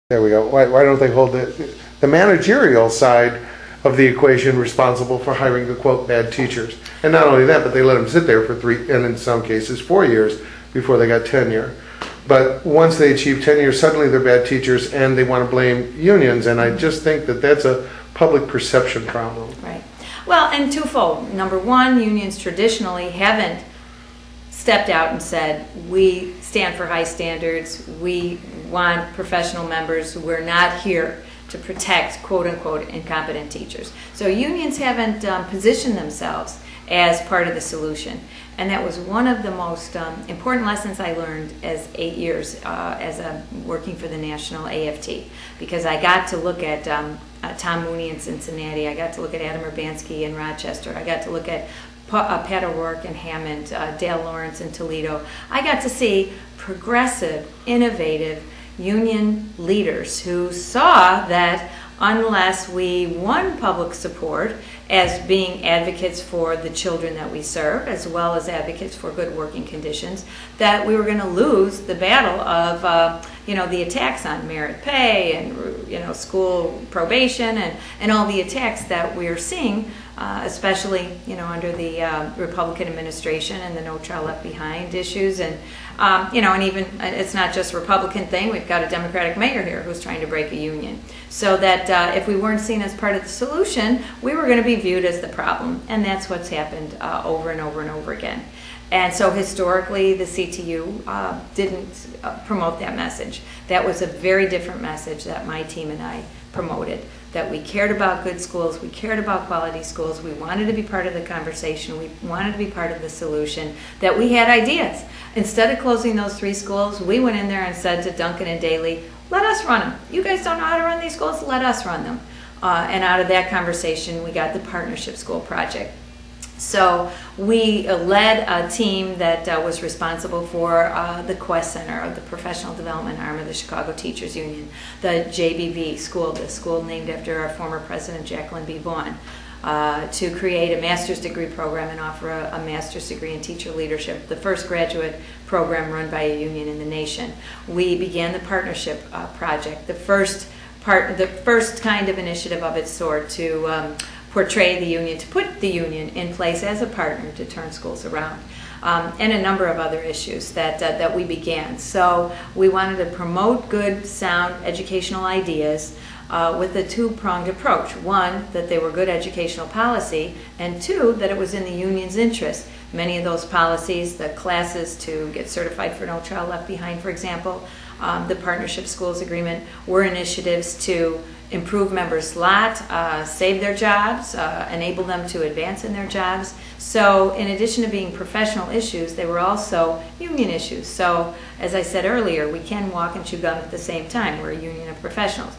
There we go. Why don't they hold the managerial side of the equation responsible for hiring the quote bad teachers? And not only that, but they let them sit there for 3, and in some cases 4 years before they got tenure. But once they achieve tenure, suddenly they're bad teachers and they want to blame unions. And I just think that that's a public perception problem. Right. Well, and twofold. Number one, unions traditionally haven't stepped out and said, we stand for high standards, we want professional members, we're not here to protect quote-unquote incompetent teachers. So unions haven't positioned themselves as part of the solution. And that was one of the most important lessons I learned as 8 years working for the national AFT, because I got to look at Tom Mooney in Cincinnati, I got to look at Adam Urbanski in Rochester, I got to look at Pat O'Rourke in Hammond, Dale Lawrence in Toledo. I got to see progressive, innovative union leaders who saw that unless we won public support as being advocates for the children that we serve, as well as advocates for good working conditions, that we were going to lose the battle of the attacks on merit pay and school probation and all the attacks that we are seeing, especially under the Republican administration and the No Child Left Behind issues, and even it's not just a Republican thing. We've got a Democratic mayor here who's trying to break a union, so that if we weren't seen as part of the solution, we were going to be viewed as the problem, and that's what's happened over and over and over again. And so historically, the CTU didn't promote that message. That was a very different message that my team and I promoted, that we cared about good schools, we cared about quality schools, we wanted to be part of the conversation, we wanted to be part of the solution, that we had ideas. Instead of closing those 3 schools, we went in there and said to Duncan and Daly, let us run them. You guys don't know how to run these schools, let us run them. And out of that conversation, we got the Partnership School Project. So we led a team that was responsible for the Quest Center, of the professional development arm of the Chicago Teachers Union, the JBV school, the school named after our former president, Jacqueline B. Vaughn, to create a master's degree program and offer a master's degree in teacher leadership, the first graduate program run by a union in the nation. We began the Partnership Project, the first kind of initiative of its sort to portray the union, to put the union in place as a partner to turn schools around, and a number of other issues that we began. So we wanted to promote good, sound educational ideas with a 2-pronged approach. One, that they were good educational policy, and 2, that it was in the union's interest. Many of those policies, the classes to get certified for No Child Left Behind, for example, the Partnership Schools Agreement, were initiatives to improve members' lot, save their jobs, enable them to advance in their jobs. So in addition to being professional issues, they were also union issues. So as I said earlier, we can walk and chew gum at the same time. We're a union of professionals.